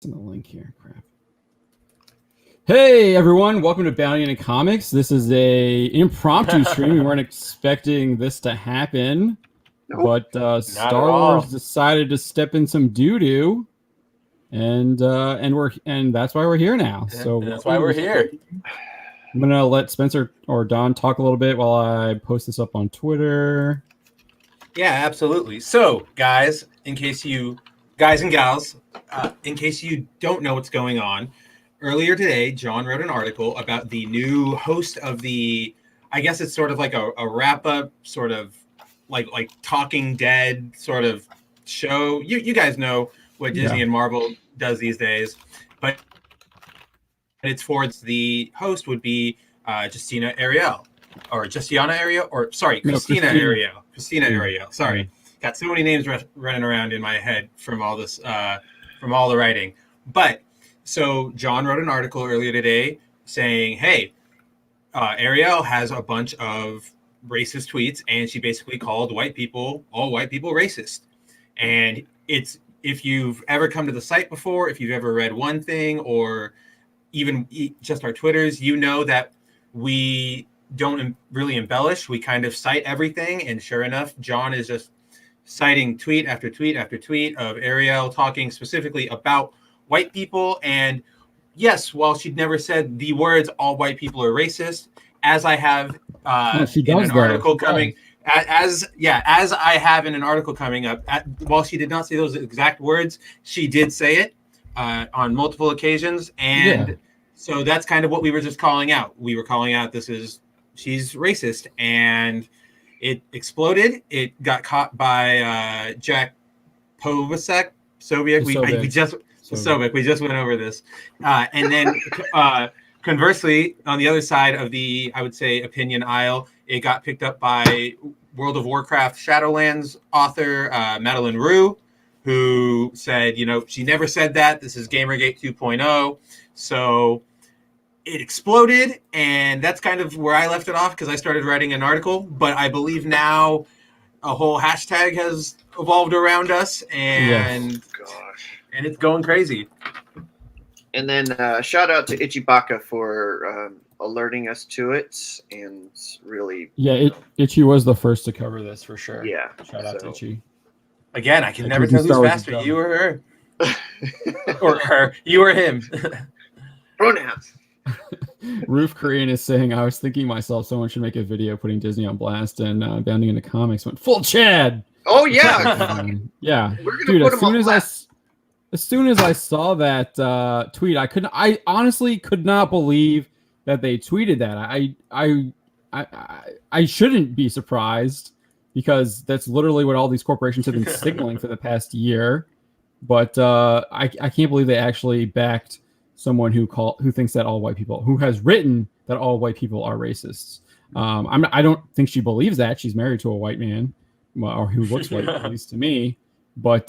The link here. Crap. Hey everyone, welcome to Bounty and Comics. This is a impromptu stream. We weren't expecting this to happen, but Star Wars decided to step in some doo doo, and that's why we're here now. So that's why we're here. I'm gonna let Spencer or Don talk a little bit while I post this up on Twitter. Yeah, absolutely. So, guys and gals, in case you don't know what's going on, earlier today, John wrote an article about the new host of I guess it's sort of like a wrap-up, sort of like Talking Dead sort of show. You guys know what Disney and Marvel does these days, but it's for the host would be Krystina Arielle. Krystina Arielle. Sorry. Got so many names running around in my head from all this, from all the writing. But so John wrote an article earlier today saying, hey, Arielle has a bunch of racist tweets, and she basically called all white people racist. And if you've ever come to the site before, if you've ever read one thing or even just our Twitters, you know that we don't really embellish. We kind of cite everything. And sure enough, John is just citing tweet after tweet after tweet of Arielle talking specifically about white people. And yes, while she'd never said the words all white people are racist, as I have in an article coming, as I have in an article coming up, while she did not say those exact words, she did say it on multiple occasions. And so that's kind of what we were just calling out. We were calling out she's racist, and it exploded. It got caught by Jack Povacek, Soviet. We just went over this. And then conversely, on the other side of the, I would say, opinion aisle, it got picked up by World of Warcraft Shadowlands author Madeline Rue, who said, she never said that. This is Gamergate 2.0. So it exploded, and that's kind of where I left it off because I started writing an article. But I believe now a whole hashtag has evolved around us, and and it's going crazy. And then shout out to Ichibaka for alerting us to it, and really... Yeah, Ichi was the first to cover this for sure. Yeah. Shout out to Ichi. Again, I can never tell who's faster, you or her. Or her, you or him. Pronouns. Roof Korean is saying, I was thinking myself, someone should make a video putting Disney on blast, and Bounding into Comics went full Chad. Oh, yeah. Yeah. We're going to put him on blast. As soon as I saw that tweet, I honestly could not believe that they tweeted that. I shouldn't be surprised because that's literally what all these corporations have been signaling for the past year. But I can't believe they actually backed someone who thinks that who has written that all white people are racists. I don't think she believes that. She's married to a white man, or who looks white, at least to me. But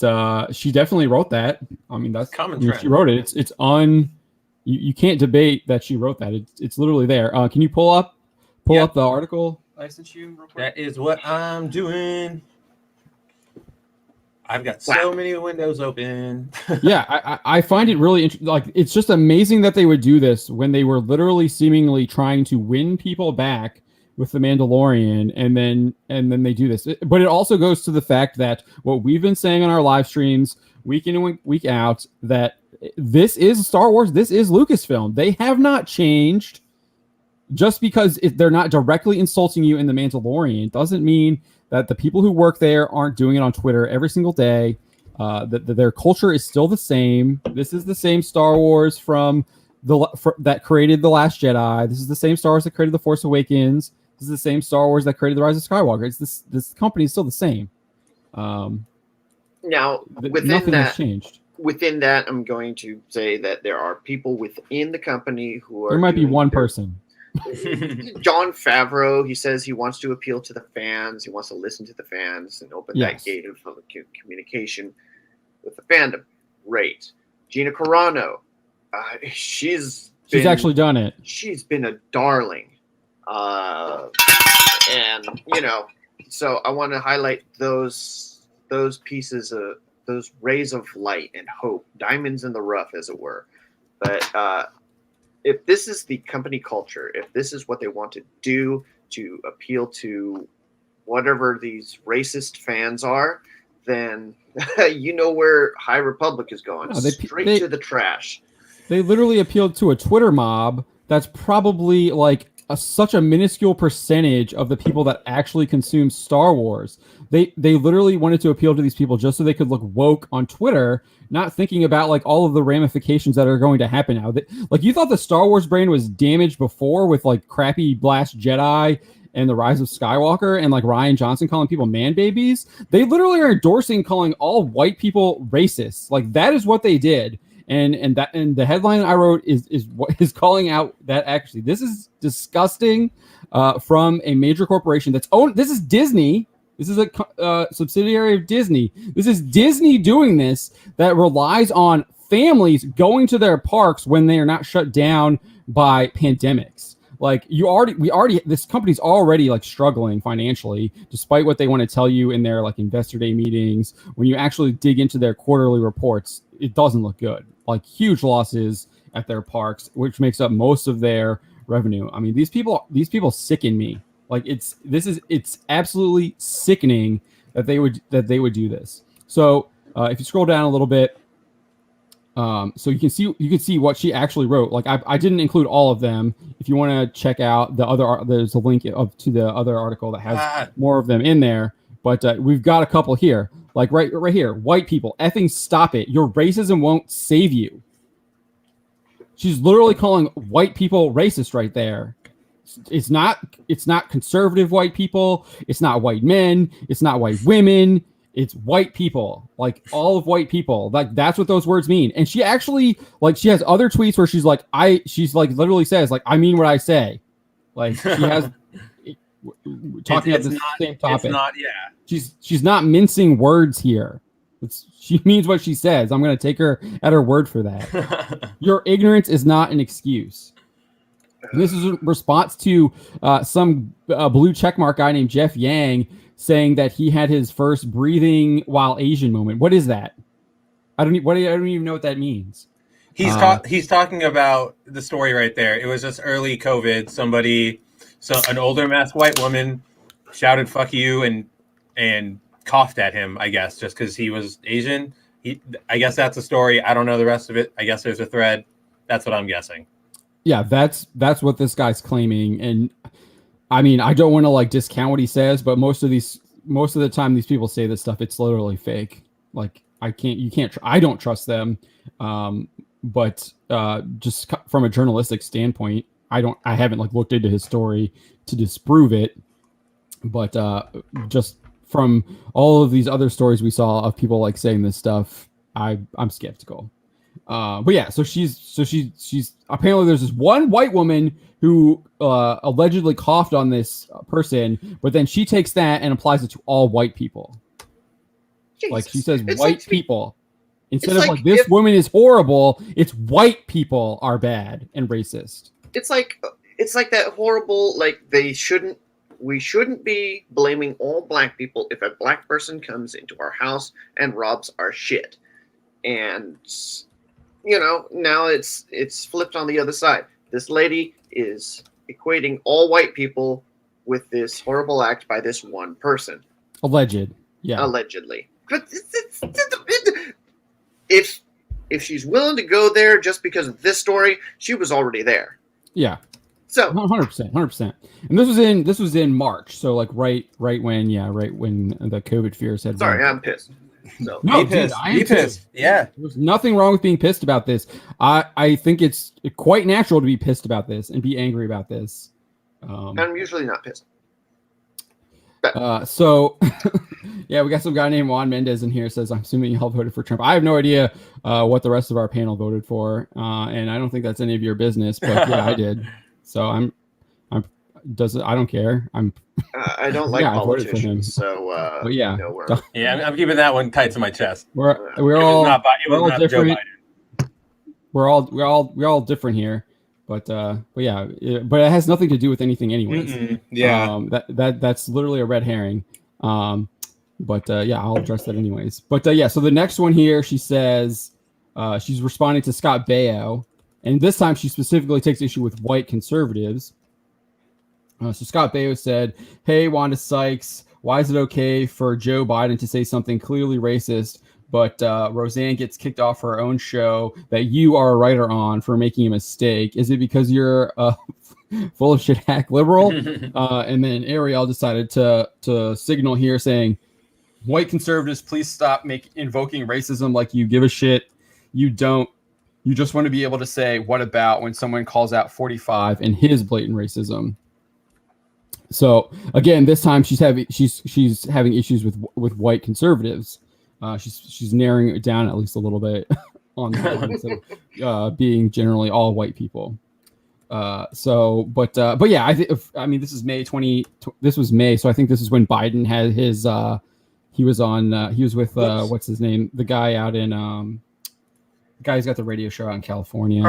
she definitely wrote that. I mean, that's common trend. She wrote it. You can't debate that she wrote that. It's literally there. Can you pull up the article I sent you real quick? That is what I'm doing. I've got so many windows open. Yeah, I find it really interesting. Like, it's just amazing that they would do this when they were literally seemingly trying to win people back with The Mandalorian, and then they do this. But it also goes to the fact that what we've been saying on our live streams week in and week out, that this is Star Wars, this is Lucasfilm. They have not changed. Just because they're not directly insulting you in The Mandalorian doesn't mean that the people who work there aren't doing it on Twitter every single day. That their culture is still the same. This is the same Star Wars that created The Last Jedi. This is the same Star Wars that created The Force Awakens. This is the same Star Wars that created The Rise of Skywalker. It's this company is still the same. Now, nothing has changed. Within that, I'm going to say that there are people within the company who are... There might be one person. Jon Favreau, he says he wants to appeal to the fans. He wants to listen to the fans and open that gate of communication with the fandom. Great. Gina Carano, she's actually done it. She's been a darling. And, so I want to highlight those pieces those rays of light and hope, diamonds in the rough, as it were. But if this is the company culture, if this is what they want to do to appeal to whatever these racist fans are, then you know where High Republic is going. Straight to the trash. They literally appealed to a Twitter mob that's probably like such a minuscule percentage of the people that actually consume Star Wars. They literally wanted to appeal to these people just so they could look woke on Twitter, not thinking about like all of the ramifications that are going to happen now. Like you thought the Star Wars brand was damaged before with like crappy Last Jedi and the Rise of Skywalker and like Rian Johnson calling people man babies. They literally are endorsing calling all white people racists. Like that is what they did. And the headline I wrote is calling out that actually this is disgusting from a major corporation that's owned. This is Disney. This is a subsidiary of Disney. This is Disney doing this that relies on families going to their parks when they are not shut down by pandemics. Like this company's already like struggling financially, despite what they want to tell you in their like investor day meetings. When you actually dig into their quarterly reports, it doesn't look good. Like huge losses at their parks, which makes up most of their revenue. I mean, these people sicken me. Like it's absolutely sickening that they would do this. So if you scroll down a little bit, so you can see what she actually wrote. Like I didn't include all of them. If you want to check out the other, there's a link to the other article that has more of them in there. But we've got a couple here. Like right here, white people, effing stop it. Your racism won't save you. She's literally calling white people racist right there. It's not conservative white people. It's not white men. It's not white women. It's white people, like all of white people. Like that's what those words mean. And she actually she has other tweets where she's literally says like, I mean what I say. Like she has talking about the same topic. It's not, She's not mincing words here. She means what she says. I'm going to take her at her word for that. Your ignorance is not an excuse. And this is a response to some blue checkmark guy named Jeff Yang saying that he had his first breathing while Asian moment. What is that? I don't even know what that means. He's talking about the story right there. It was just early COVID. An older masked white woman shouted "fuck you" and coughed at him, I guess, just because he was Asian. I guess that's the story. I don't know the rest of it. I guess there's a thread. That's what I'm guessing. Yeah, that's what this guy's claiming. And I mean, I don't want to like discount what he says, but most of the time these people say this stuff, it's literally fake. Like I don't trust them. But just from a journalistic standpoint, I haven't like looked into his story to disprove it. But just from all of these other stories we saw of people like saying this stuff, I'm skeptical. But yeah, so she's apparently there's this one white woman who allegedly coughed on this person, but then she takes that and applies it to all white people. Jesus. Like she says, white people. Instead of like this woman is horrible, it's white people are bad and racist. It's like that horrible, like we shouldn't be blaming all black people if a black person comes into our house and robs our shit. And now it's flipped on the other side. This lady is equating all white people with this horrible act by this one person. Allegedly. But if she's willing to go there just because of this story, she was already there. Yeah. So 100%. And this was in March. So like right when the COVID fears had. Sorry, I'm pissed. So no, dude, I am pissed. Yeah. There's nothing wrong with being pissed about this. I think it's quite natural to be pissed about this and be angry about this. I'm usually not pissed. So yeah, we got some guy named Juan Mendez in here says, I'm assuming y'all voted for Trump. I have no idea what the rest of our panel voted for. And I don't think that's any of your business, but yeah, I did. So I don't care. I don't like politicians, so but yeah, I'm keeping that one tight to my chest. We're all different. We're all different here, but yeah, but it has nothing to do with anything, anyways. Yeah, that's literally a red herring. But yeah, I'll address that anyways. But yeah, so the next one here, she says she's responding to Scott Baio, and this time she specifically takes issue with white conservatives. So Scott Baio said, "Hey, Wanda Sykes, why is it okay for Joe Biden to say something clearly racist, but Roseanne gets kicked off her own show that you are a writer on for making a mistake? Is it because you're full of shit hack liberal?" And then Arielle decided to signal here saying, "White conservatives, please stop invoking racism like you give a shit. You don't. You just want to be able to say, what about when someone calls out 45 and his blatant racism?" So again, this time she's having issues with white conservatives. She's narrowing it down at least a little bit on that one, so being generally all white people. But yeah, I mean this is May 20. This was May, so I think this is when Biden had his. He was with what's his name? The guy out in the guy who's got the radio show out in California.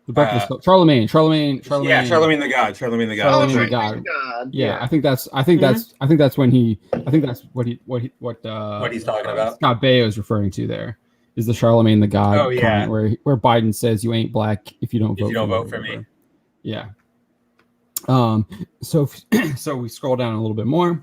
The Breakfast Club. Charlemagne. Yeah, Charlemagne the God. Charlemagne the God. Yeah, I think that's when he. I think that's what he's talking about. Scott Baio is referring to there. Is the Charlemagne the God comment where Biden says you ain't black if you don't vote for me. Yeah. So we scroll down a little bit more.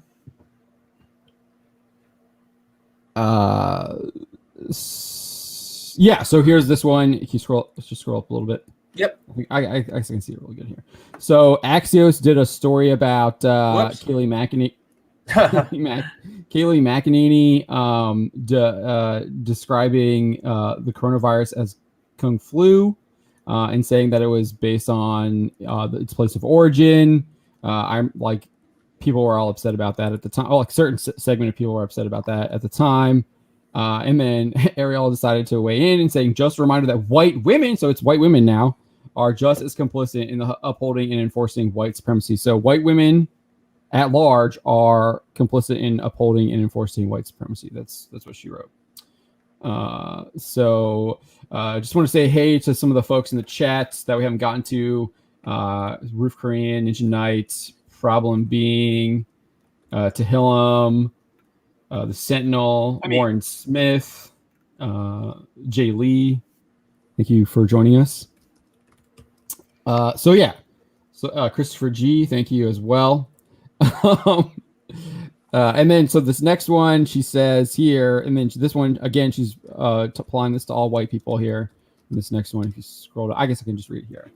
Yeah, so here's this one. If you let's just scroll up a little bit. Yep. I can see it really good here. So Axios did a story about Kayleigh McEnany describing the coronavirus as Kung Flu, and saying that it was based on its place of origin. I'm like, people were all upset about that at the time. Like certain segment of people were upset about that at the time. And then Arielle decided to weigh in and saying, just a reminder that white women, so it's white women now, are just as complicit in the upholding and enforcing white supremacy. So white women at large are complicit in upholding and enforcing white supremacy. That's what she wrote. Just want to say hey to some of the folks in the chats that we haven't gotten to. Roof Korean, Ninja Knight, Problem Being, Tehillim, the Sentinel, Warren Smith, Jay Lee. Thank you for joining us. Christopher G, thank you as well. And then, so this next one, she says here, and then this one, again, she's applying this to all white people here. And this next one, if you scroll down, I guess I can just read it here.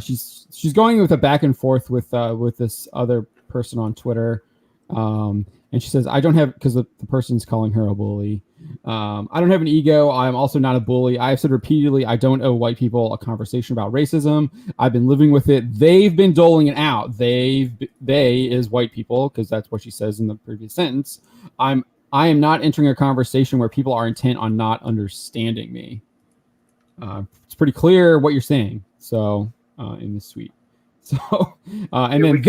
She's going with a back and forth with this other person on Twitter. And she says, I don't have, because the person's calling her a bully. I don't have an ego. I'm also not a bully. I've said repeatedly, I don't owe white people a conversation about racism. I've been living with it. They've been doling it out. They is white people, because that's what she says in the previous sentence. I am not entering a conversation where people are intent on not understanding me. It's pretty clear what you're saying. So in this tweet. So and then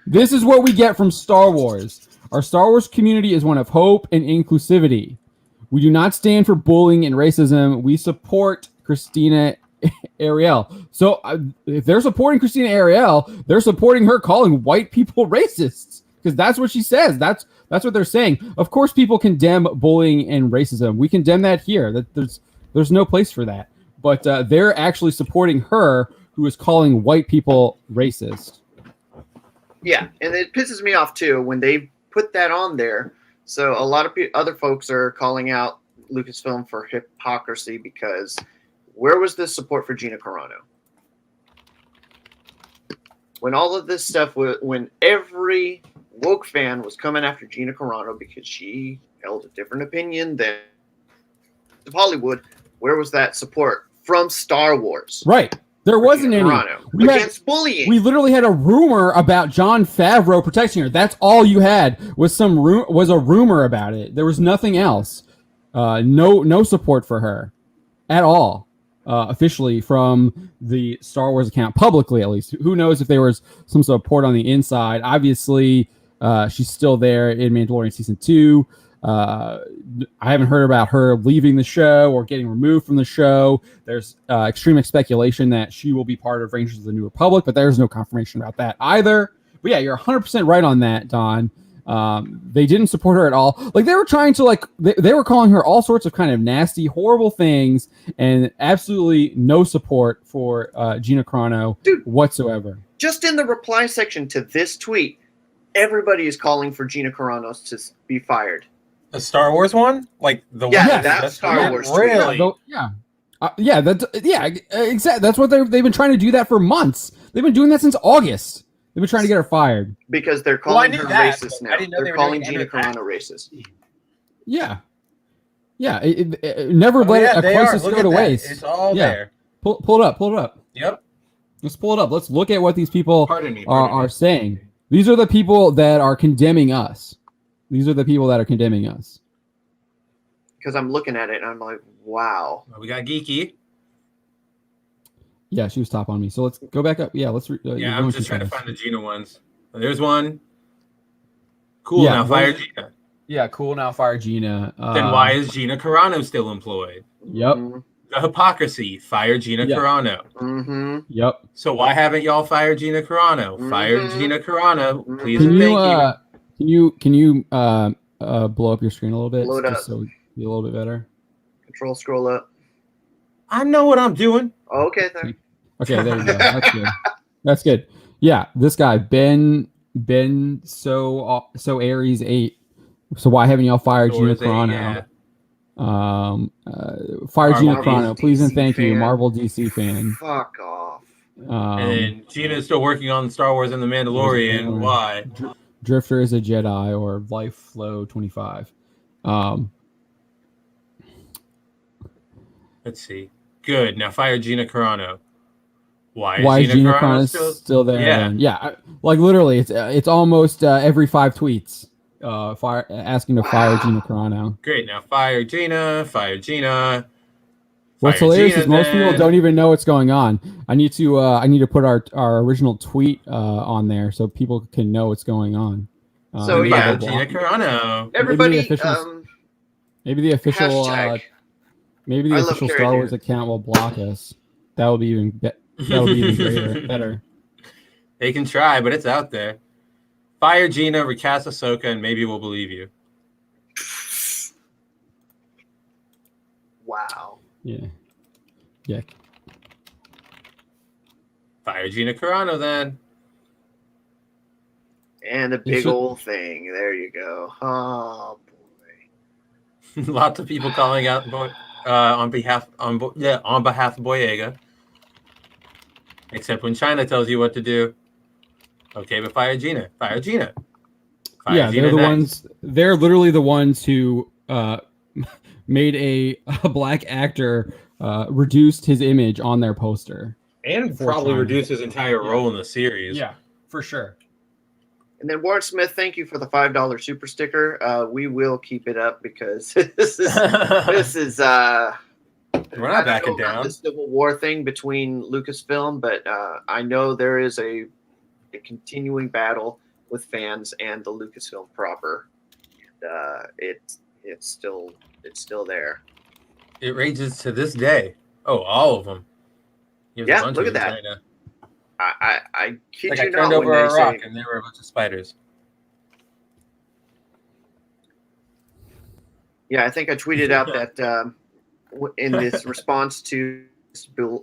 this is what we get from Star Wars. Our Star Wars community is one of hope and inclusivity. We do not stand for bullying and racism. We support Krystina Arielle. So if they're supporting Krystina Arielle, they're supporting her calling white people racists, because that's what she says. That's what they're saying. Of course, people condemn bullying and racism. We condemn that here. That there's no place for that. But they're actually supporting her, who is calling white people racist. Yeah, and it pisses me off too when they put that on there. So a lot of other folks are calling out Lucasfilm for hypocrisy, because where was the support for Gina Carano? When all of this stuff, when every woke fan was coming after Gina Carano because she held a different opinion than Hollywood, where was that support from Star Wars? Right. There wasn't any against bullying. We literally had a rumor about Jon Favreau protecting her. That's all you had was a rumor about it. There was nothing else. No support for her at all, officially from the Star Wars account, publicly at least. Who knows if there was some support on the inside? Obviously, she's still there in Mandalorian season 2. I haven't heard about her leaving the show or getting removed from the show. There's extreme speculation that she will be part of Rangers of the New Republic, but there's no confirmation about that either. But yeah, you're 100% right on that, Don. They didn't support her at all. Like they were trying to they were calling her all sorts of kind of nasty, horrible things, and absolutely no support for Gina Carano whatsoever. Just in the reply section to this tweet, everybody is calling for Gina Carano to be fired. The Star Wars one, like the Yeah, one that Star Wars tweet. really. Exactly. That's what they've been trying to do that for months. They've been doing that since August. They've been trying to get her fired because they're calling her that, racist now. They're calling Gina Carano racist. Yeah. Never let a crisis go to waste. It's all there. Pull it up. Pull it up. Yep. Let's pull it up. Let's look at what these people Pardon me. are saying. These are the people that are condemning us. Because I'm looking at it and I'm like, wow. We got Geeky. Yeah, she was top on me. So let's go back up. Yeah, let's. I'm just trying to find the Gina ones. There's one. Cool. Now fire Gina. Yeah, cool. Now fire Gina. Then why is Gina Carano still employed? Yep. The hypocrisy. Fire Gina Carano. Mm-hmm. Yep. So why haven't y'all fired Gina Carano? Fire Gina Carano, please Can and you, thank you. Can you blow up your screen a little bit? Blow it up. So it'll be a little bit better. Control scroll up. I know what I'm doing. Okay, then. Okay, there you go. That's good. That's good. Yeah, this guy Ben so Aries 8. So why haven't y'all fired Gina Carano? Fire Gina Carano, please and thank you, Marvel DC fan. Fuck off. And Gina is still working on Star Wars and The Mandalorian. Why? Drifter is a Jedi or Life Flow 25. Let's see. Good. Now fire Gina Carano. Why is Gina Carano still there? Yeah. Like literally, it's almost every 5 tweets. Asking to fire Gina Carano. Great. Now fire Gina. Fire Gina. What's hilarious is most people don't even know what's going on. I need to put our original tweet on there so people can know what's going on. So yeah, Gina Carano. Everybody, maybe the official Star Wars account will block us. That would be even better. They can try, but it's out there. Fire Gina, recast Ahsoka, and maybe we'll believe you. Wow. Yeah. Fire Gina Carano then. And a big old thing. There you go. Oh boy. Lots of people calling out on behalf of Boyega. Except when China tells you what to do. Okay, but fire Gina. Fire Gina. They're the ones. They're literally the ones who made a black actor reduced his image on their poster, and probably reduced his entire role in the series. Yeah, for sure. And then Warren Smith, thank you for the $5 super sticker. We will keep it up because this is we're not backing down. The Civil War thing between Lucasfilm, but I know there is a continuing battle with fans and the Lucasfilm proper. It's still there. It rages to this day. Oh, all of them. Yeah, look at that. China. I kid you I not. turned over a rock and there were a bunch of spiders. Yeah, I think I tweeted out that in this response to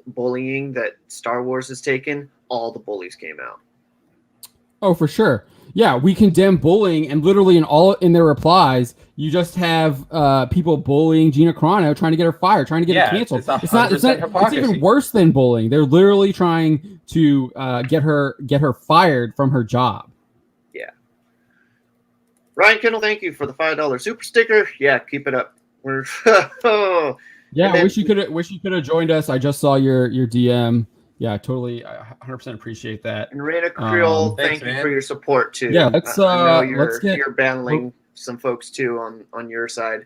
bullying that Star Wars has taken, all the bullies came out. Oh, for sure. Yeah, we condemn bullying, and literally in their replies, you just have people bullying Gina Carano, trying to get her fired, trying to get her canceled. It's even worse than bullying. They're literally trying to get her fired from her job. Yeah. Ryan Kendall, thank you for the $5 super sticker. Yeah, keep it up. Yeah, wish you could have joined us. I just saw your DM. Yeah, totally. 100% appreciate that. And Raina Creole, thank you for your support too. Yeah, let's you're battling some folks too on your side.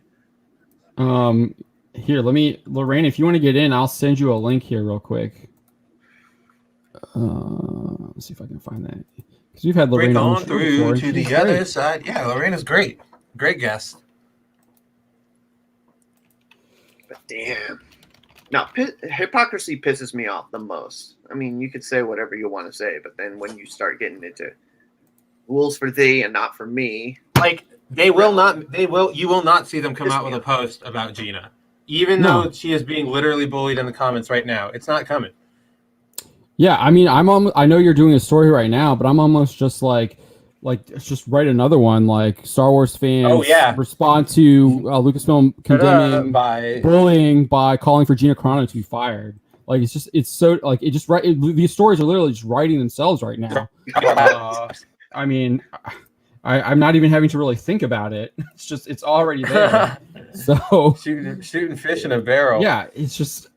Here, Lorraine, if you want to get in, I'll send you a link here real quick. Let's see if I can find that. Because we've had Lorraine on through to the other side. Yeah, Lorraina's great. Great guest. But damn. Now, hypocrisy pisses me off the most. I mean, you could say whatever you want to say, but then when you start getting into rules for thee and not for me. Like you will not see them come out with a post about Gina. Even though she is being literally bullied in the comments right now. It's not coming. Yeah, I mean, I know you're doing a story right now, but I'm almost just like just write another one, like Star Wars fans respond to Lucasfilm condemning bullying by calling for Gina Carano to be fired. Like it's so like it just these stories are literally just writing themselves right now. I mean, I'm not even having to really think about it. It's already there. So shooting fish in a barrel. Yeah, it's just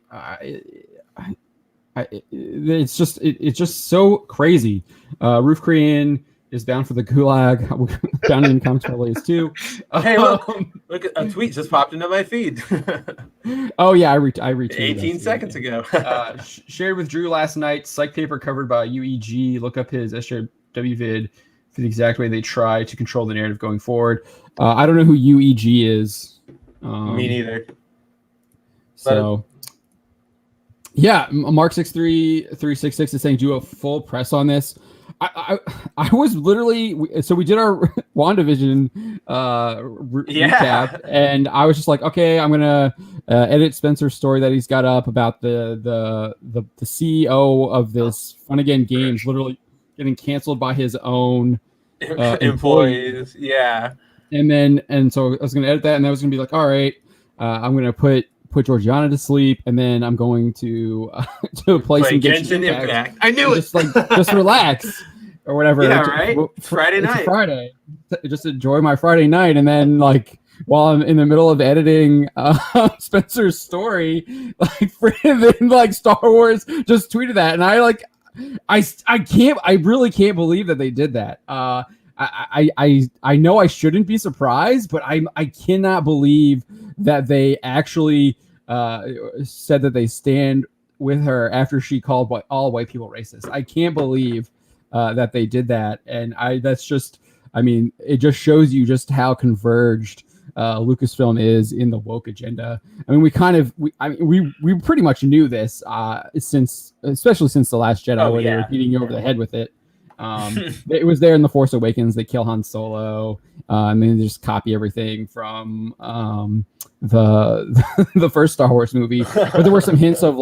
it's just so crazy. Roof Korean is bound for the gulag. Down in comments relays too. Hey, look at a tweet just popped into my feed. Oh yeah, I retweeted 18 seconds ago. Shared with Drew last night. Psych paper covered by UEG. Look up his SJW vid for the exact way they try to control the narrative going forward. I don't know who UEG is. Me neither. So. Yeah, Mark63366 is saying do a full press on this. I was literally we did our WandaVision recap, and I was just like, okay, I'm gonna edit Spencer's story that he's got up about the CEO of this Fun Again Games literally getting canceled by his own employees. Yeah, and so I was gonna edit that, and I was gonna be like, all right, I'm gonna put Georgiana to sleep, and then I'm going to play some Genshin Impact. I knew it. Just relax or whatever. Yeah, right. Friday night. Friday. Just enjoy my Friday night, and then while I'm in the middle of editing Spencer's story, then Star Wars just tweeted that, and I really can't believe that they did that. I know I shouldn't be surprised, but I cannot believe that they actually said that they stand with her after she called all white people racist. I can't believe that they did that, and it just shows you just how converged Lucasfilm is in the woke agenda. I mean, we pretty much knew this especially since The Last Jedi, where they were beating you over the head with it. It was there in The Force Awakens. They kill Han Solo, and then they just copy everything from the first Star Wars movie. But there were some hints of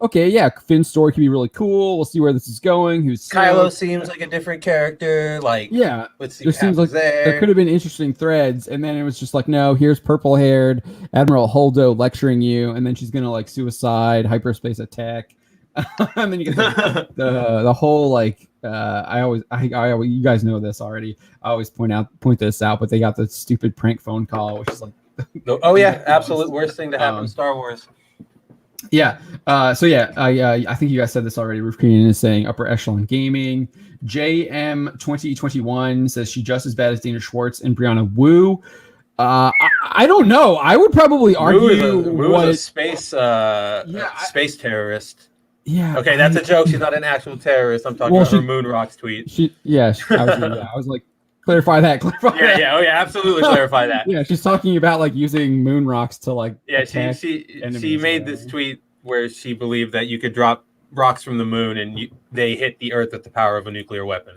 okay, yeah, Finn's story could be really cool. We'll see where this is going. Kylo seems like a different character. Let's see. There seems like there could have been interesting threads, and then it was just no. Here's purple-haired Admiral Holdo lecturing you, and then she's gonna suicide hyperspace attack. And then you get the whole I always you guys know this already. I always point this out, but they got the stupid prank phone call, which is oh yeah, absolute worst thing to happen in Star Wars. Yeah. I think you guys said this already. Roof Korean is saying upper echelon gaming. JM2021 says she just as bad as Dana Schwartz and Brianna Wu. I don't know. I would probably argue Wu is a space terrorist. Yeah. Okay, that's a joke. She's not an actual terrorist. I'm talking about her Moon Rocks tweet. I was like, clarify that. Yeah. Oh yeah, absolutely clarify that. Yeah, she's talking about using moon rocks to she made this tweet where she believed that you could drop rocks from the moon and they hit the Earth with the power of a nuclear weapon.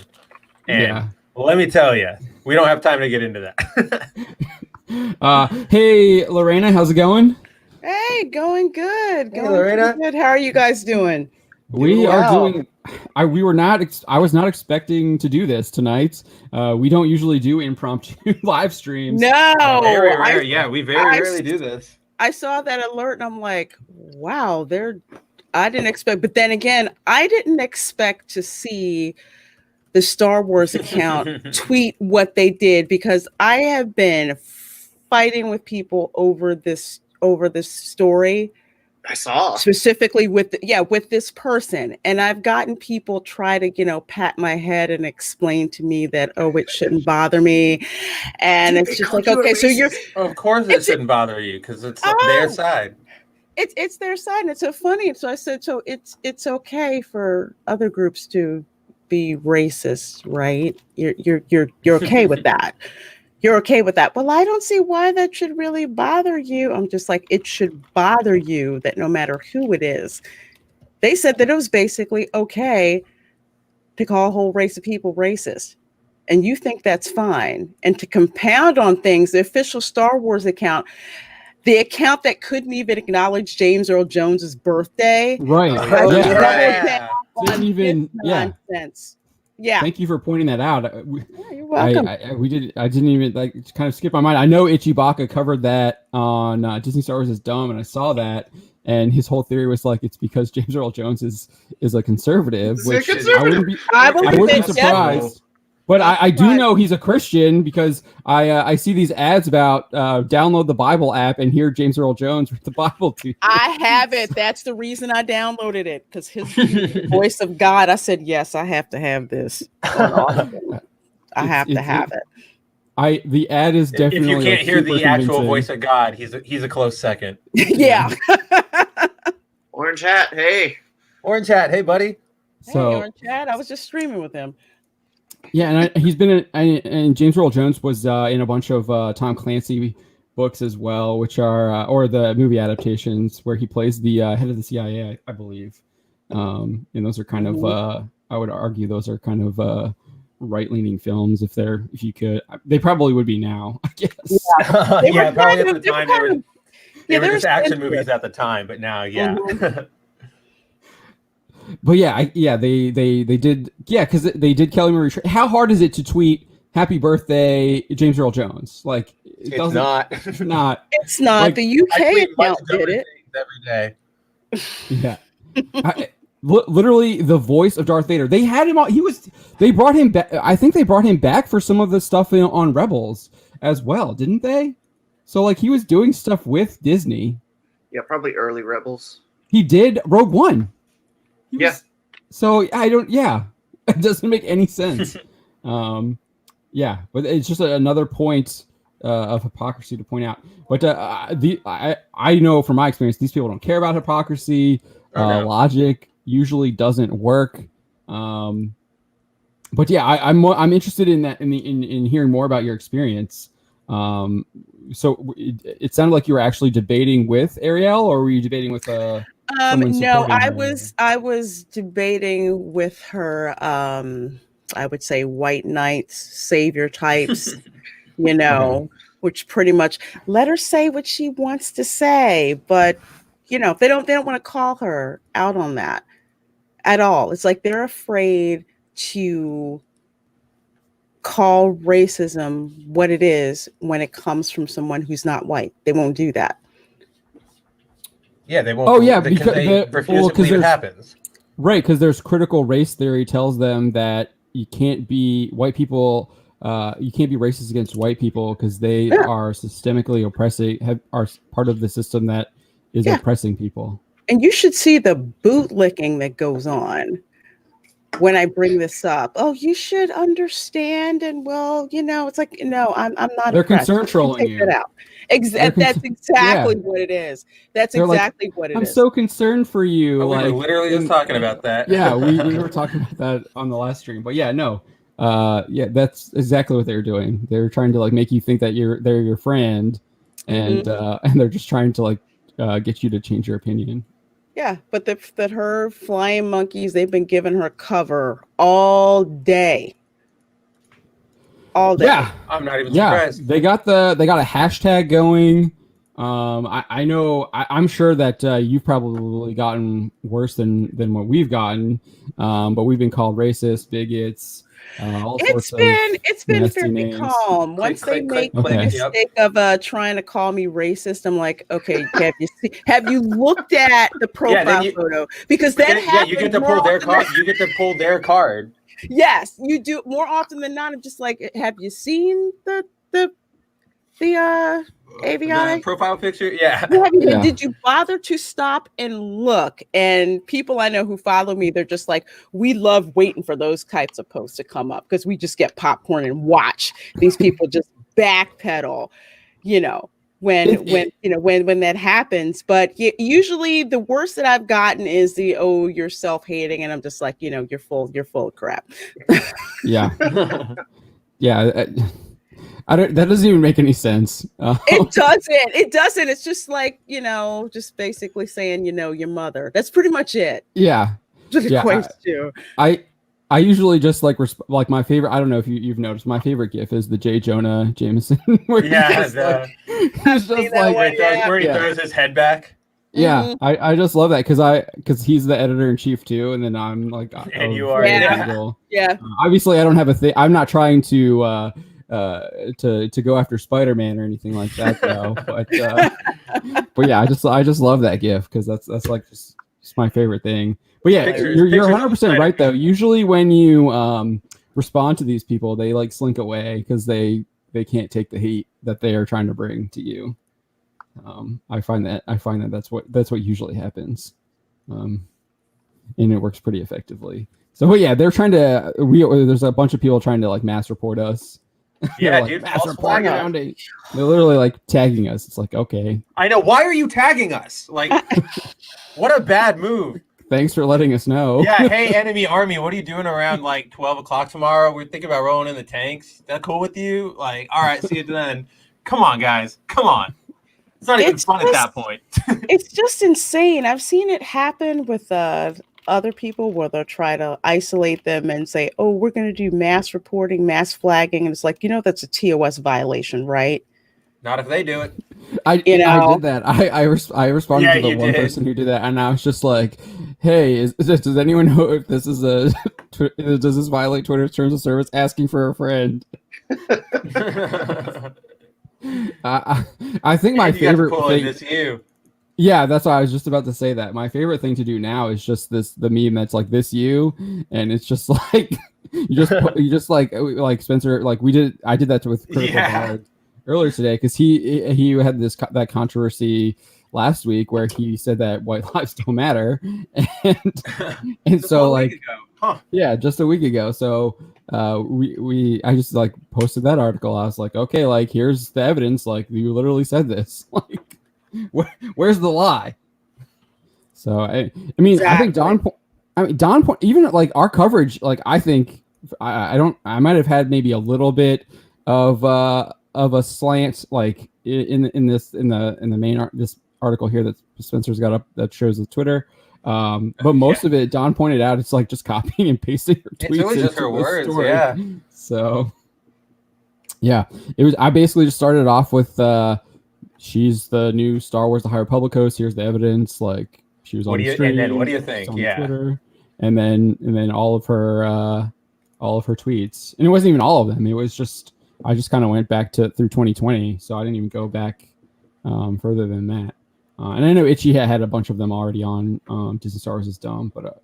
And let me tell you, we don't have time to get into that. Hey, Lorena, how's it going? Hey, going good. Hey, Lorena. Good. How are you guys doing? We are doing. I was not expecting to do this tonight. We don't usually do impromptu live streams. No, very rare. Yeah, we very rarely do this. I saw that alert and I'm like, wow, I didn't expect. But then again, I didn't expect to see the Star Wars account tweet what they did, because I have been fighting with people over this story. I saw specifically with this person, and I've gotten people try to pat my head and explain to me that it shouldn't bother me, and it's just okay, so you're of course it shouldn't bother you because it's their side. It's their side, and it's so funny. So I said, so it's okay for other groups to be racist, right? You're okay with that. You're okay with that. Well, I don't see why that should really bother you. I'm just like, it should bother you that no matter who it is. They said that it was basically okay to call a whole race of people racist. And you think that's fine. And to compound on things, the official Star Wars account, the account that couldn't even acknowledge James Earl Jones's birthday. Right. Oh, yeah. right. Didn't even. Yeah. Nonsense. Yeah. Thank you for pointing that out. You're welcome. I didn't even like kind of skip my mind. I know Ichibaka covered that on Disney Star Wars is Dumb, and I saw that, and his whole theory was like it's because James Earl Jones is a conservative, which I wouldn't be surprised. But I do know he's a Christian because I see these ads about download the Bible app and hear James Earl Jones read the Bible to you. I have it. That's the reason I downloaded it, because his voice of God. I said, yes, I have to have this. I have to have it. The ad is definitely. If you can't hear the actual voice of God, he's a close second. Yeah. Orange Hat, hey. Orange Hat, hey buddy. So, hey, Orange Hat, I was just streaming with him. Yeah, and he's been and James Earl Jones was in a bunch of Tom Clancy books as well, which are or the movie adaptations where he plays the head of the CIA, I believe. And those are kind of I would argue those are kind of right-leaning films if you could. They probably would be now, I guess. Yeah, probably at the time they were just action movies at the time, but now, yeah. But they did, because they did Kelly Marie. How hard is it to tweet "Happy Birthday, James Earl Jones"? Like it's not. It's not. It's not. Like, the UK account did it every day. Yeah, literally the voice of Darth Vader. They had him on. They brought him back. I think they brought him back for some of the stuff on Rebels as well, didn't they? So like he was doing stuff with Disney. Yeah, probably early Rebels. He did Rogue One. So I don't. Yeah, it doesn't make any sense. Yeah, but it's just another point of hypocrisy to point out. But I know from my experience, these people don't care about hypocrisy. Logic usually doesn't work. But yeah, I'm interested in that in hearing more about your experience. So it sounded like you were actually debating with Arielle, or were you debating with no, I was debating with her. I would say white knights, savior types, which pretty much let her say what she wants to say, but they don't want to call her out on that at all. It's like they're afraid to call racism what it is when it comes from someone who's not white. They won't do that. Yeah, they won't. Oh, yeah, because they refuse to believe it happens. Right, because there's critical race theory tells them that you can't be white people. You can't be racist against white people because they are systemically oppressing. Are part of the system that is oppressing people. And you should see the bootlicking that goes on when I bring this up. Oh, you should understand, and it's like I'm not. They're concern trolling you. That out. That's exactly what it is. That's exactly what it is. I'm so concerned for you. We were literally just talking about that. Yeah, we were talking about that on the last stream. But yeah, no. That's exactly what they're doing. They're trying to make you think that they're your friend, and and they're just trying to get you to change your opinion. Yeah, but that her flying monkeys, they've been giving her cover all day. All day. Yeah, I'm not even surprised. They got a hashtag going. I know. I'm sure that you've probably gotten worse than what we've gotten. But we've been called racist, bigots. It's been very calm. Once they make the mistake of trying to call me racist, I'm like, okay, have you looked at the profile photo? Because that happens. You get to pull their card. You get to pull their card. Yes, you do more often than not. I'm just like, have you seen the AVI profile picture? Yeah. Did you bother to stop and look? And people I know who follow me, they're just like, we love waiting for those types of posts to come up because we just get popcorn and watch these people just backpedal, when that happens. But usually the worst that I've gotten is you're self-hating, and I'm just like, you're full of crap. Yeah. Yeah. That doesn't even make any sense. It doesn't. It's just like, just basically saying, your mother. That's pretty much it. Yeah. It equates to. I usually just like like my favorite. I don't know if you've noticed. My favorite GIF is the J. Jonah Jameson. Where Yeah, he's just like where he throws his head back. Yeah, I just love that because he's the editor in chief too, and then I'm like, and you are obviously I don't have a thing. I'm not trying to go after Spider-Man or anything like that though. But yeah, I just love that GIF because that's like just my favorite thing. But yeah, you're 100% right though. Usually when you respond to these people, they like slink away because they can't take the heat that they are trying to bring to you. I find that that's what usually happens, and it works pretty effectively. So yeah, they're trying to. There's a bunch of people trying to like mass report us. Yeah, like, dude, mass report They're literally like tagging us. It's like, okay, I know. Why are you tagging us? Like, what a bad move. Thanks for letting us know. Yeah, hey, enemy army, what are you doing around like 12 o'clock tomorrow? We're thinking about rolling in the tanks. That cool with you? Like, all right, see you then. Come on, guys. Come on. It's not even fun at that point. It's just insane. I've seen it happen with other people where they'll try to isolate them and say, oh, we're going to do mass reporting, mass flagging. And it's like, that's a TOS violation, right? Not if they do it. I did that. I responded to the one person who did that, and I was just like, "Hey, does anyone know if this is does this violate Twitter's terms of service? Asking for a friend." I think my favorite thing. Yeah, that's why I was just about to say that. My favorite thing to do now is just the meme that's like this you, and it's just like you just like Spencer, like I did that with Critical Bard earlier today because he had that controversy last week where he said that white lives don't matter, and so like just a week ago. So I just like posted that article. I was like, okay, like here's the evidence. Like you literally said this. Like where's the lie? So I mean exactly. I think Don even like our coverage. Like I think I might have had maybe a little bit of a slant like in the main this article here that Spencer's got up that shows the Twitter. But most of it, Don pointed out, it's like just copying and pasting her tweets. It's really just her words, yeah. So, yeah, it was. I basically just started off with, she's the new Star Wars: The High Republic host. Here's the evidence. Like she was on the stream. And then what do you think? Yeah. Twitter, and then all of her tweets, and it wasn't even all of them. It was just I just kind of went back through 2020, so I didn't even go back further than that. And I know Itchy had a bunch of them already on Disney Star Wars is Dumb, but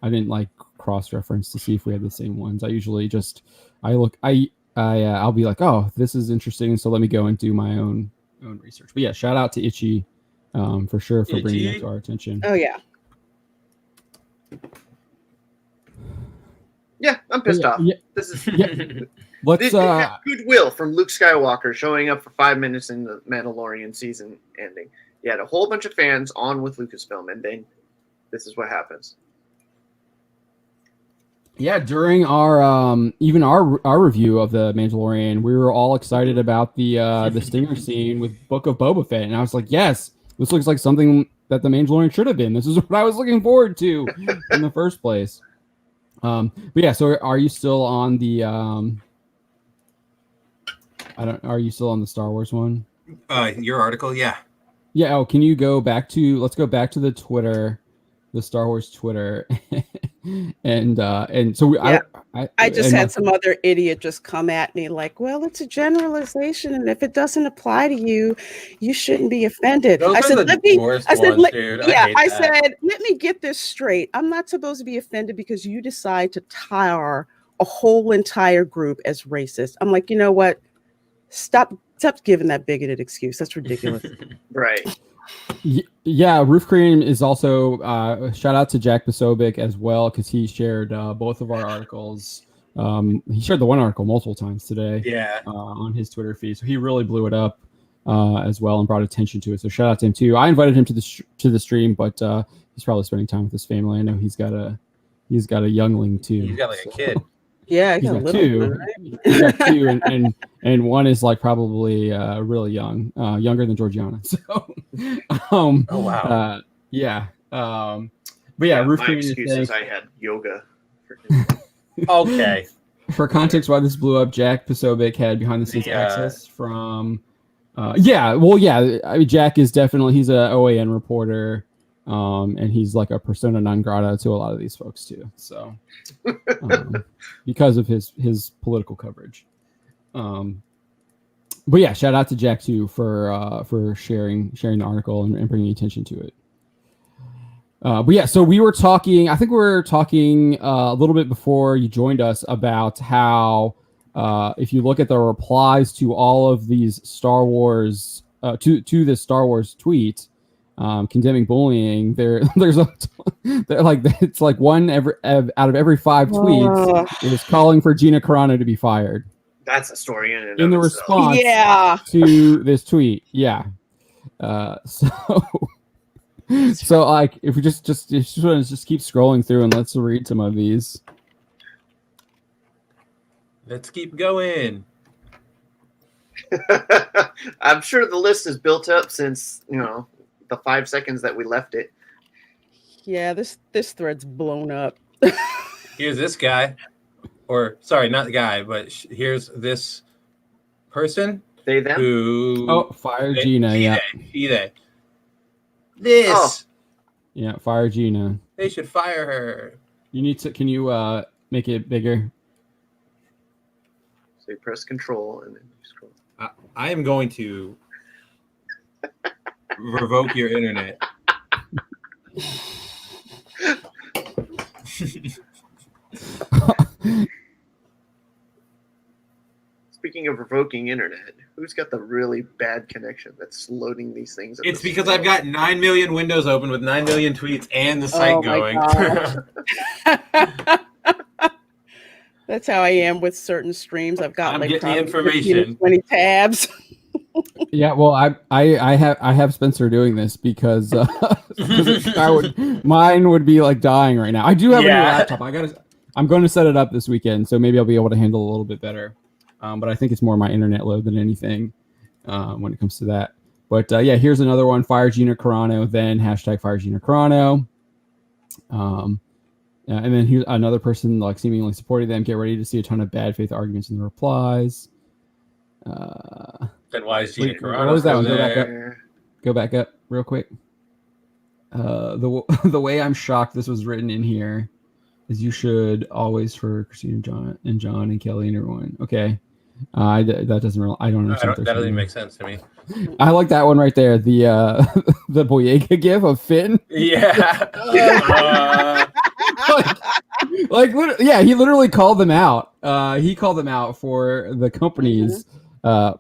I didn't like cross-reference to see if we had the same ones. I usually just I'll be like, oh, this is interesting, so let me go and do my own research. But yeah, shout out to Itchy for sure for bringing that to our attention. Oh yeah. Yeah, I'm pissed off. Yeah. This is Let's goodwill from Luke Skywalker showing up for 5 minutes in the Mandalorian season ending. You had a whole bunch of fans on with Lucasfilm, and then this is what happens. Yeah, during our even our review of the Mandalorian, we were all excited about the stinger scene with Book of Boba Fett, and I was like, yes, this looks like something that the Mandalorian should have been. This is what I was looking forward to in the first place. But yeah, so are you still on the are you still on the Star Wars one? Your article, yeah. Yeah. Oh, can you let's go back to the Twitter, the Star Wars Twitter, and so I just had some other idiot just come at me like, well, it's a generalization, and if it doesn't apply to you, you shouldn't be offended. I said, let me get this straight. I'm not supposed to be offended because you decide to tar a whole entire group as racist. I'm like, you know what? Stop giving that bigoted excuse. That's ridiculous. Right. Yeah, Roof Cream is also shout out to Jack Posobiec as well because he shared both of our articles. He shared the one article multiple times today. Yeah. On his Twitter feed, so he really blew it up as well and brought attention to it. So shout out to him too. I invited him to the stream, but he's probably spending time with his family. I know he's got a youngling too. He's got like a kid. Yeah, he's got two. Right? He's got two, and one is like probably really young, younger than Georgiana. So, oh wow, yeah. But yeah, Roof my excuse is I had yoga for Okay. For context, why this blew up, Jack Posobiec had behind the scenes access from. I mean, Jack is definitely he's a OAN reporter, and he's like a persona non grata to a lot of these folks too. So, because of his political coverage. But yeah, shout out to Jack too for sharing the article and bringing attention to it. But yeah, so we were talking. I think we were talking a little bit before you joined us about how if you look at the replies to all of these Star Wars to this Star Wars tweet condemning bullying, there's like it's like one out of every 5 tweets is calling for Gina Carano to be fired. That's a story in the response to this tweet. Yeah. So like if we just keep scrolling through and let's read some of these. Let's keep going. I'm sure the list is built up since, the 5 seconds that we left it. Yeah, this thread's blown up. Here's this guy. Or, sorry, not the guy, but here's this person. They, them? Who... fire Gina, yeah. This. Oh. Yeah, fire Gina. They should fire her. Can you make it bigger? So you press control and then you scroll. I am going to revoke your internet. Speaking of revoking internet, who's got the really bad connection that's loading these things? It's because I've got 9 million windows open with 9 million tweets and the site going. That's how I am with certain streams. I've got getting the information. 20 tabs. Yeah, well, I have Spencer doing this because mine would be like dying right now. I do have a new laptop. I'm going to set it up this weekend, so maybe I'll be able to handle it a little bit better. But I think it's more my internet load than anything when it comes to that. But yeah, here's another one: fire Gina Carano, then hashtag fire Gina Carano. And then here's another person like seemingly supporting them. Get ready to see a ton of bad faith arguments in the replies. Then why is Gina Carano? What was that one? There? Go back up real quick. The way I'm shocked this was written in here is you should always for Krystina and John and Kelly and everyone. Okay. That doesn't really, I don't understand. That doesn't make sense to me. I like that one right there. The the Boyega gif of Finn. Yeah. Yeah, he literally called them out. He called them out for the company's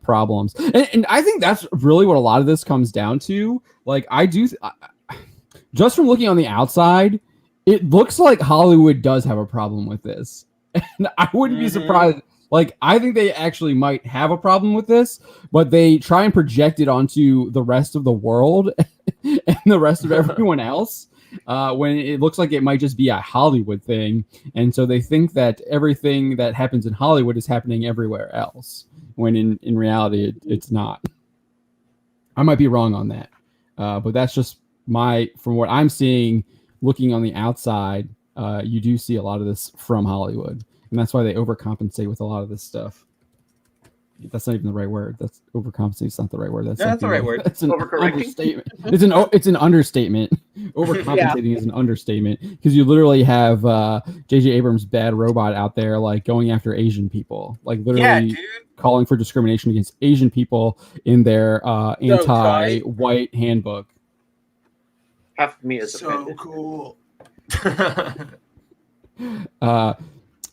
problems, and I think that's really what a lot of this comes down to. Like, just from looking on the outside, it looks like Hollywood does have a problem with this, and I wouldn't be surprised. Like, I think they actually might have a problem with this, but they try and project it onto the rest of the world and the rest of everyone else. When it looks like it might just be a Hollywood thing. And so they think that everything that happens in Hollywood is happening everywhere else, when in reality, it's not. I might be wrong on that. But that's just from what I'm seeing, looking on the outside, you do see a lot of this from Hollywood. And that's why they overcompensate with a lot of this stuff. That's not even the right word. That's overcompensate. It's not the right word. That's the right word. It's an understatement. It's an understatement. Overcompensating is an understatement, because you literally have J.J. Abrams' Bad Robot out there, like going after Asian people, like literally calling for discrimination against Asian people in their anti-white handbook. Half of me is so offended. Cool.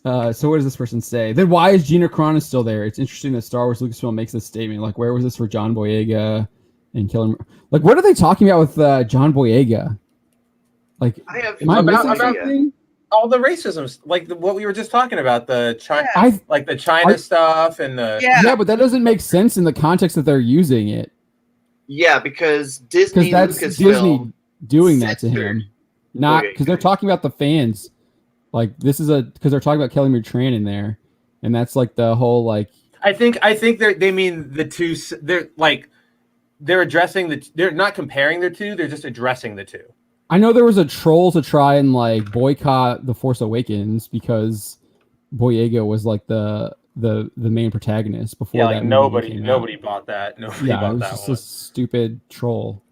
So what does this person say? Then why is Gina Carano still there? It's interesting that Star Wars Lucasfilm makes this statement. Like, where was this for John Boyega and Killer? Like, what are they talking about with John Boyega? Like, am I missing something? All the racism, like what we were just talking about, the China, like the China stuff, and the but that doesn't make sense in the context that they're using it. Yeah, because Disney, that's Lucasfilm Disney doing that to him, not because they're talking about the fans. Like, this is because they're talking about Kelly Tran in there, and that's like the whole like. I think they mean the two. They're addressing they're not comparing the two. They're just addressing the two. I know there was a troll to try and like boycott The Force Awakens because Boyega was like the main protagonist before Yeah, that like movie came out. nobody bought that. Nobody Yeah, it bought was that just one. a stupid troll.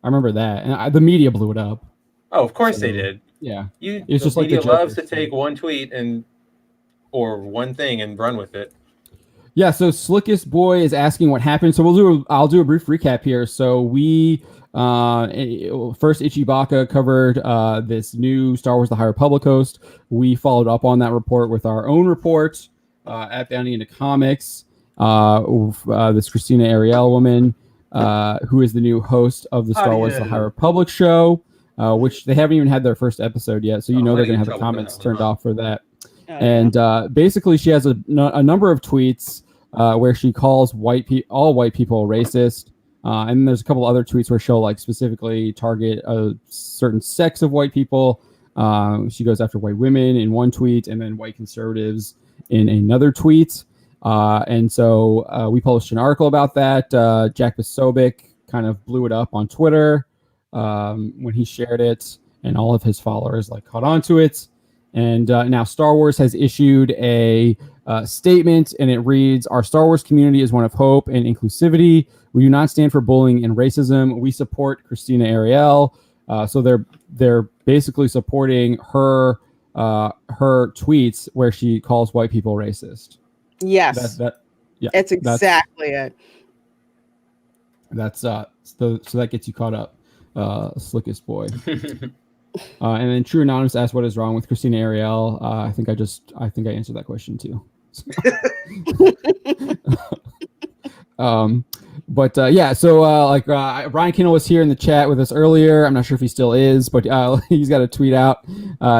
I remember that, and the media blew it up. Oh, of course So, they did. Yeah, The just like the media loves Joker. to take one tweet or one thing and run with it. Yeah, so Slickest Boy is asking what happened. So I'll do a brief recap here. So we first Ichibaka covered this new Star Wars: The High Republic host. We followed up on that report with our own report at Bounty into Comics. This Krystina Arielle woman, who is the new host of the Star Wars: The High Republic show, which they haven't even had their first episode yet. So they're going to have the comments turned off for that. And basically, she has a number of tweets where she calls all white people racist. And then there's a couple other tweets where she'll like specifically target a certain sex of white people. She goes after white women in one tweet and then white conservatives in another tweet. And so we published an article about that. Jack Posobiec kind of blew it up on Twitter when he shared it, and all of his followers like caught on to it. And now Star Wars has issued a statement, and it reads, "Our Star Wars community is one of hope and inclusivity. We do not stand for bullying and racism. We support Krystina Arielle." So they're basically supporting her tweets where she calls white people racist. Yes, that's exactly it. That's so that gets you caught up, Slickest Boy. And then True Anonymous asked what is wrong with Krystina Arielle. I think I answered that question too. But Brian Kindle was here in the chat with us earlier. I'm not sure if he still is, but he's got a tweet out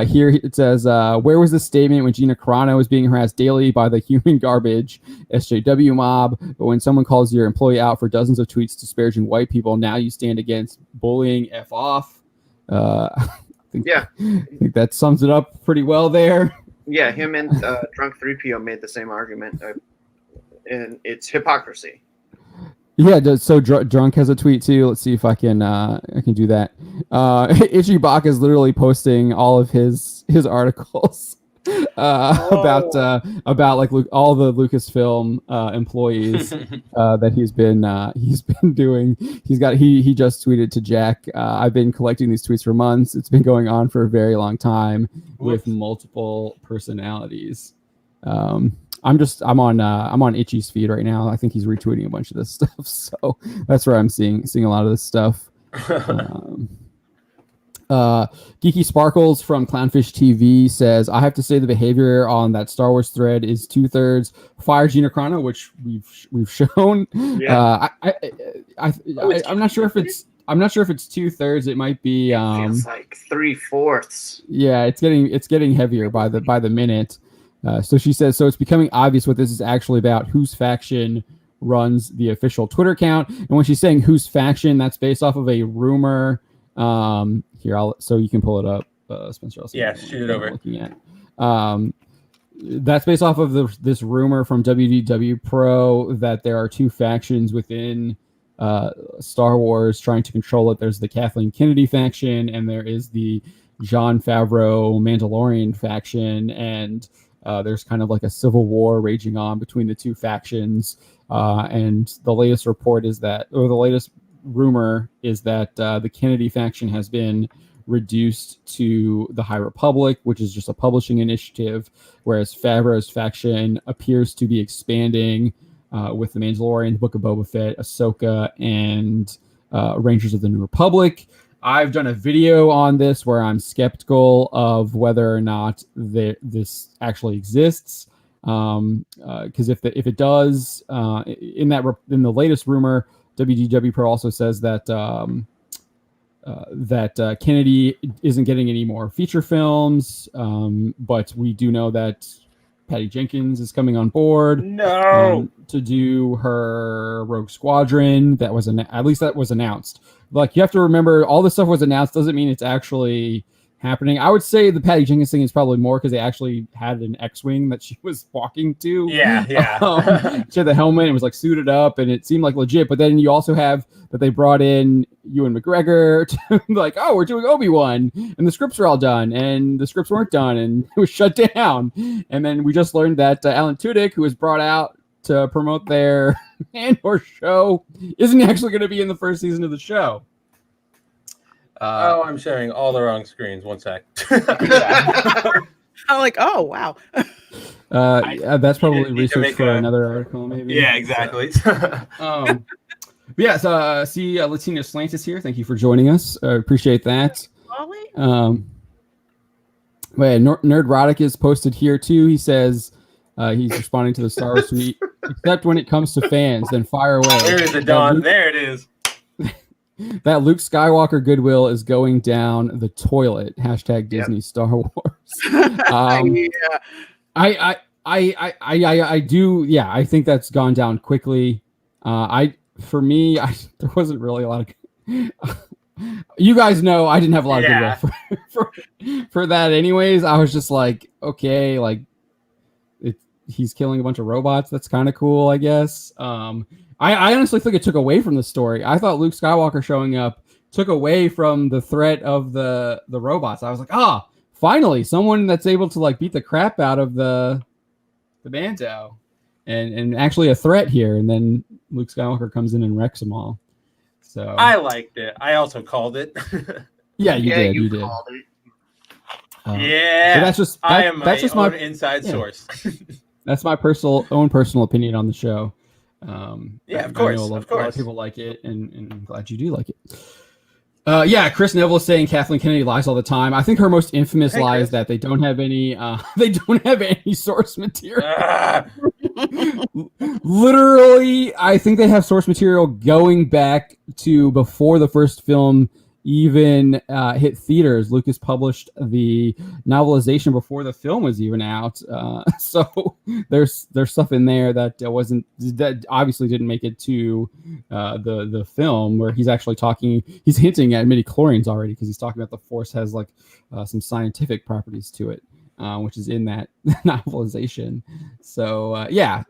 here. It says, "Where was the statement when Gina Carano was being harassed daily by the human garbage SJW mob? But when someone calls your employee out for dozens of tweets disparaging white people, now you stand against bullying? F off." I think that sums it up pretty well there. Yeah, him and Drunk 3PO made the same argument, and it's hypocrisy. Yeah, so Drunk has a tweet too. Let's see if I can do that. Ichibaka is literally posting all of his articles about like all the Lucasfilm employees that he's been doing. He just tweeted to Jack, "I've been collecting these tweets for months. It's been going on for a very long time with multiple personalities." I'm on Itchy's feed right now. I think he's retweeting a bunch of this stuff, so that's where I'm seeing a lot of this stuff. Geeky Sparkles from Clownfish TV says, "I have to say the behavior on that Star Wars thread is 2/3 fire Gina Carano," which we've shown. Yeah. I'm not sure if it's 2/3. It might be. It feels like 3/4. Yeah, it's getting heavier by the minute. So she says, "So it's becoming obvious what this is actually about. Whose faction runs the official Twitter account?" And when she's saying whose faction, that's based off of a rumor. So you can pull it up, Spencer. Shoot it over. Looking at. That's based off of this rumor from WDW Pro that there are two factions within Star Wars trying to control it. There's the Kathleen Kennedy faction, and there is the Jon Favreau Mandalorian faction, and there's kind of like a civil war raging on between the two factions. And the latest report is that, or the latest rumor is that the Kennedy faction has been reduced to the High Republic, which is just a publishing initiative, whereas Favreau's faction appears to be expanding with The Mandalorian, Book of Boba Fett, Ahsoka, and Rangers of the New Republic. I've done a video on this where I'm skeptical of whether or not this actually exists, because if it does, in the latest rumor, WDW Pro also says that Kennedy isn't getting any more feature films, but we do know that Patty Jenkins is coming on board to do her Rogue Squadron. That was announced. Like, you have to remember, all this stuff was announced doesn't mean it's actually happening. I would say the Patty Jenkins thing is probably more because they actually had an X-wing that she was walking to. Yeah. She had the helmet and was like suited up, and it seemed like legit. But then you also have that they brought in Ewan McGregor to like, oh, we're doing Obi-Wan, and the scripts are all done, and the scripts weren't done, and it was shut down. And then we just learned that Alan Tudyk, who was brought out to promote their Andor show, isn't actually going to be in the first season of the show. I'm sharing all the wrong screens. One sec. I'm like, oh wow. That's probably need to research make for a- another article, maybe. Yeah, exactly. Yeah, so see Latina Slantis here. Thank you for joining us. Appreciate that. Ollie? But Nerdrotic is posted here too. He says he's responding to the Star Wars tweet. Except when it comes to fans, then fire away. There is the dawn. There it is. That Luke Skywalker goodwill is going down the toilet. # Disney Star Wars. Yeah. I do. Yeah, I think that's gone down quickly. For me, there wasn't really a lot of. You guys know I didn't have a lot of goodwill for that. Anyways, I was just like, okay, like he's killing a bunch of robots. That's kind of cool, I guess. I honestly think it took away from the story. I thought Luke Skywalker showing up took away from the threat of the robots. I was like, finally, someone that's able to like beat the crap out of the Mando, and actually a threat here. And then Luke Skywalker comes in and wrecks them all. So I liked it. I also called it. Yeah, you did. You did. called it. Yeah. So that's just I am that's just my inside source. That's my own personal opinion on the show. Yeah, of course. I know a lot of people like it, and I'm glad you do like it. Yeah, Chris Neville is saying Kathleen Kennedy lies all the time. I think her most infamous lie is that they don't have any source material. Literally, I think they have source material going back to before the first film even hit theaters. Lucas published the novelization before the film was even out, so there's stuff in there that obviously didn't make it to the film, where he's actually he's hinting at midi-chlorians already, because he's talking about the Force has like some scientific properties to it, which is in that novelization. So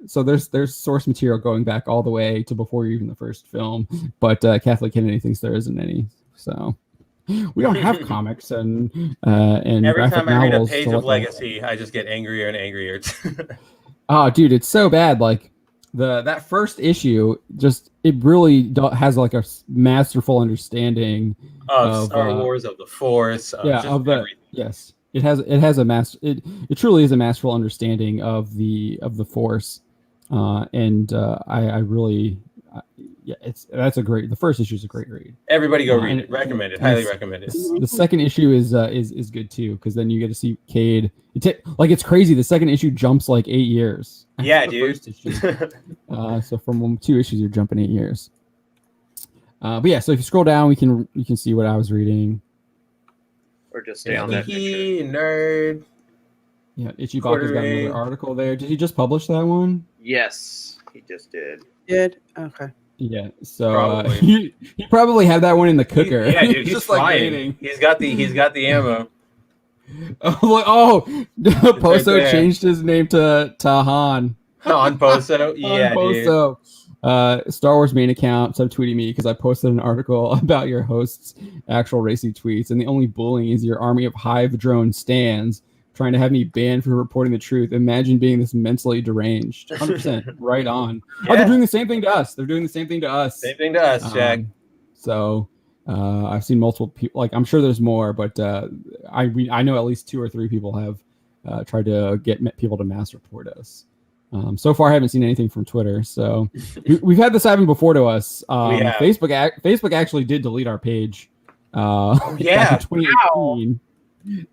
so there's source material going back all the way to before even the first film, but Kathleen Kennedy thinks there isn't any. So we don't have comics and Every time I read a novels page of Legacy, I just get angrier and angrier. Oh, dude, it's so bad. Like that first issue, it really has like a masterful understanding of Star Wars, of the Force, everything. Yes, it has it truly is a masterful understanding of the Force, and I really. The first issue is a great read. Everybody go read it. Recommend it. Highly recommend it. The second issue is good too, because then you get to see Cade. It's crazy. The second issue jumps like 8 years. Yeah, dude. First issue. So from 2 issues, you're jumping 8 years. But yeah, so if you scroll down, you can see what I was reading. Or just stay on that picture. Nerd. Yeah, Ichibaka's got another article there. Did he just publish that one? Yes, he just did. Did? Okay. Yeah, so he probably had that one in the cooker. Yeah, dude, he's just flying. like waiting. He's got the ammo. Poso right changed his name to Han. On Poso, yeah, Poso. Star Wars main account subtweeting me because I posted an article about your host's actual racy tweets, and the only bullying is your army of hive drone stands trying to have me banned for reporting the truth. Imagine being this mentally deranged. 100% right on. Yeah. Oh, they're doing the same thing to us. Same thing to us, Jack. So I've seen multiple people. Like, I'm sure there's more, but I know at least 2 or 3 people have tried to get people to mass report us. So far, I haven't seen anything from Twitter. So we've had this happen before to us. Facebook actually did delete our page. Back in 2018. Wow.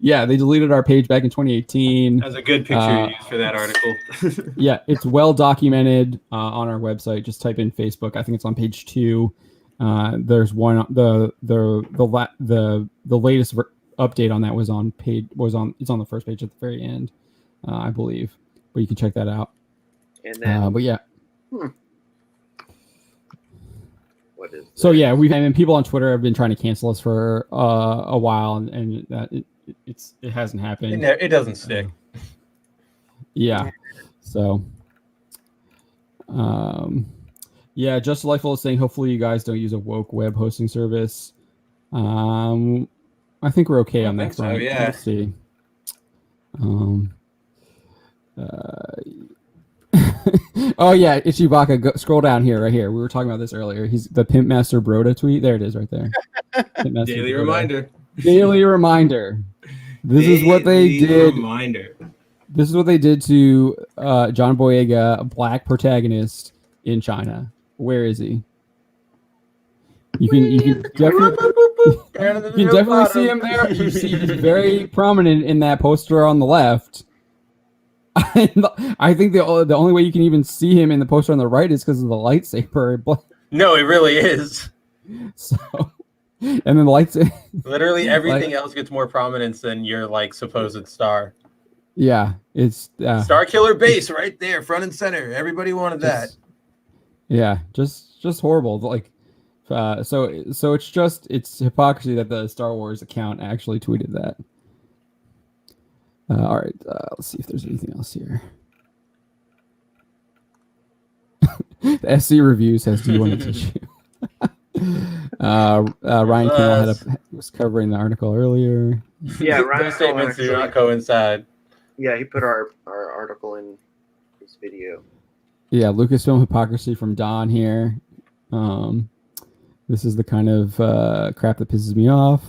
Yeah, they deleted our page back in 2018. That was a good picture you used for that article. Yeah, it's well documented on our website. Just type in Facebook. I think it's on page 2. There's one. The latest update on that was on the first page at the very end, I believe. But you can check that out. And then, but yeah. What is so yeah, and people on Twitter have been trying to cancel us for a while, and it hasn't happened. It doesn't stick. Yeah. So, yeah, Just Delightful is saying hopefully you guys don't use a woke web hosting service. I think we're okay on that front. So, yeah. Let's see. Oh yeah, Ichibaka. Scroll down here, right here. We were talking about this earlier. He's the Pimp Master Broda tweet. There it is, right there. Daily reminder. Daily reminder. This is what they did. Reminder. This is what they did to John Boyega, a black protagonist in China. Where is he? You can definitely see him there. You see he's very prominent in that poster on the left. I think the only way you can even see him in the poster on the right is because of the lightsaber. No, it really is. So, and then the lightsaber. Literally everything else gets more prominence than your like supposed star. Yeah, it's Star Killer base right there, front and center. Everybody wanted that. Yeah, just horrible. Like, so it's hypocrisy that the Star Wars account actually tweeted that. All right, let's see if there's anything else here. The SC Review says, "Do you want a tissue?" Ryan Campbell was covering the article earlier. Yeah, Ryan Those statements do not coincide. Yeah, he put our article in his video. Yeah, Lucasfilm hypocrisy from Don here. This is the kind of crap that pisses me off.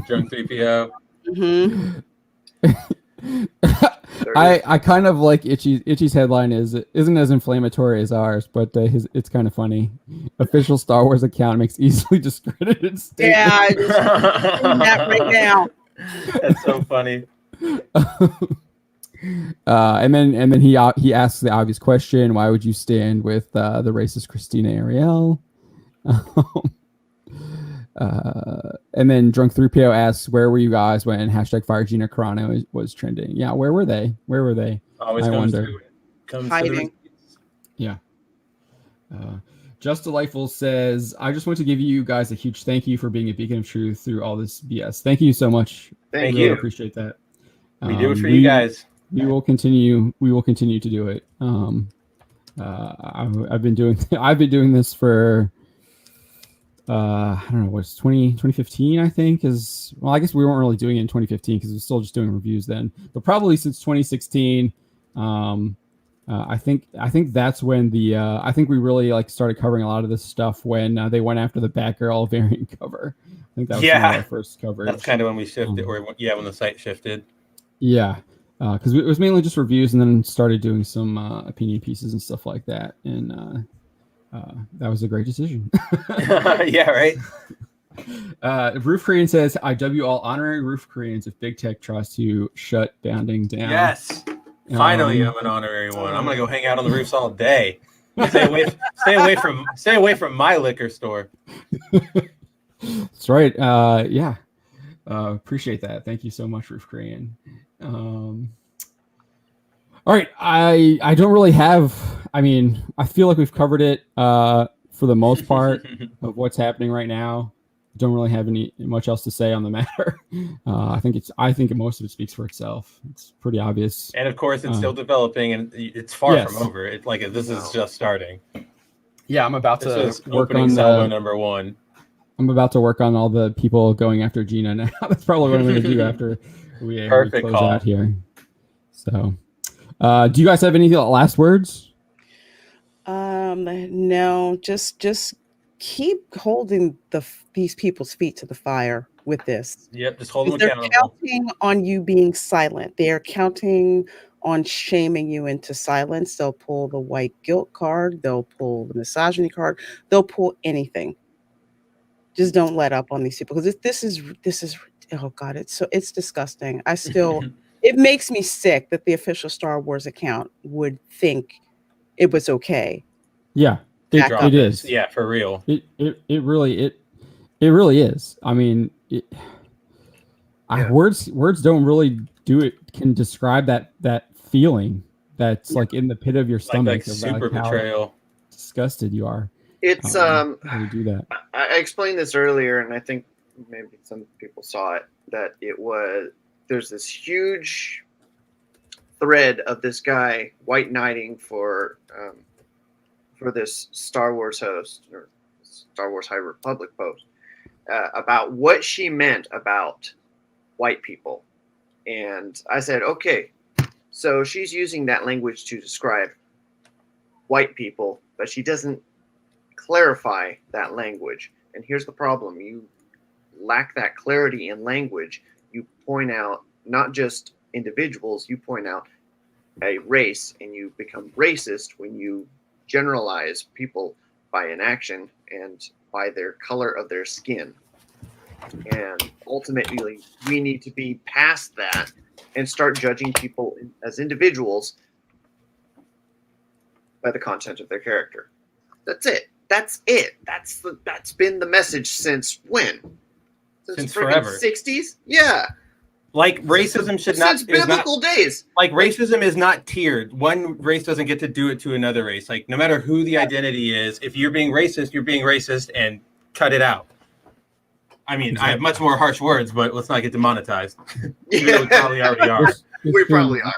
Drunk 3PO. Mm-hmm. I kind of like Itchy's headline isn't as inflammatory as ours, but it's kind of funny. Official Star Wars account makes easily discredited statements. Yeah, I just that right now. That's so funny. And then he asks the obvious question: why would you stand with the racist Krystina Arielle? And then Drunk 3PO asks, where were you guys when #Fire Gina Carano was trending? Yeah, where were they? Always I comes wonder. to it. Comes Hiding. to Yeah. Just Delightful says, I just want to give you guys a huge thank you for being a beacon of truth through all this BS. Thank you so much. Thank Really you. appreciate that. We do it for you guys. We will continue to do it. I've been doing this for I don't know, what's 2015, I think is, well, I guess we weren't really doing it in 2015 because we were still just doing reviews then, but probably since 2016. I think that's when I think we really like started covering a lot of this stuff when they went after the Batgirl variant cover. I think that was one of our first coverage. That's kind of when we shifted, when the site shifted. Yeah, because it was mainly just reviews, and then started doing some opinion pieces and stuff like that, and that was a great decision. Yeah, right. Roof Korean says, I W all honorary Roof Koreans if big tech tries to shut bounding down. Yes. Finally, I'm an honorary one. I'm gonna go hang out on the roofs all day. Stay away from my liquor store. That's right. Yeah. Appreciate that. Thank you so much, Roof Korean. All right. I don't really have, I mean, I feel like we've covered it for the most part of what's happening right now. Don't really have much else to say on the matter. I think most of it speaks for itself. It's pretty obvious. And of course, it's still developing, and it's far from over. It's like this is just starting. Yeah, I'm about to work opening on salvo number 1. I'm about to work on all the people going after Gina now. That's probably what I'm going to do after we close out here. So, do you guys have any last words? No, just keep holding these people's feet to the fire with this. Yep, just hold them They're accountable. counting on you being silent. They're counting on shaming you into silence. They'll pull the white guilt card. They'll pull the misogyny card. They'll pull anything. Just don't let up on these people, because this is oh God, it's disgusting. I still it makes me sick that the official Star Wars account would think it was okay. Yeah, it is. Yeah, for real. It really is. I mean, words don't really can describe that feeling that's like in the pit of your stomach. Like super betrayal. Disgusted you are. It's how you do that. I explained this earlier, and I think maybe some people saw it, that there's this huge thread of this guy white knighting for this Star Wars host or Star Wars High Republic post about what she meant about white people. And I said, okay, so she's using that language to describe white people, but she doesn't clarify that language. And here's the problem. You lack that clarity in language. You point out not just individuals, you point out a race, and you become racist when you generalize people by an action and by their color of their skin. And ultimately, we need to be past that and start judging people as individuals by the content of their character. That's it. That's it. That's been the message since when? Since forever. 60s? Yeah. Like racism should not. Since biblical days. Like racism is not tiered. One race doesn't get to do it to another race. Like no matter who the identity is, if you're being racist, and cut it out. I mean, I have much more harsh words, but let's not get demonetized. Yeah. We probably already are. We probably are.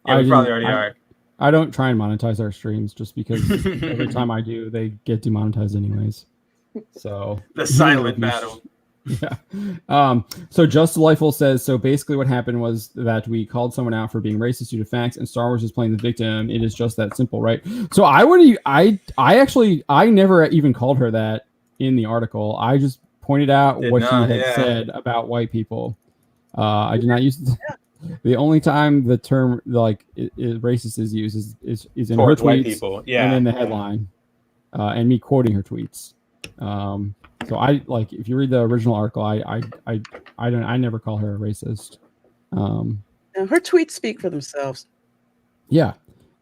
Yeah, we probably already are. I don't try and monetize our streams just because every time I do, they get demonetized anyways. So The silent battle. Yeah. So Just Delightful says, so basically what happened was that we called someone out for being racist due to facts, and Star Wars is playing the victim. It is just that simple, right? So I never even called her that in the article. I just pointed out she had said about white people. I did not use the only time the term racist is used is in her tweets, people. and in the headline, and me quoting her tweets. So if you read the original article, I never call her a racist. And her tweets speak for themselves. Yeah.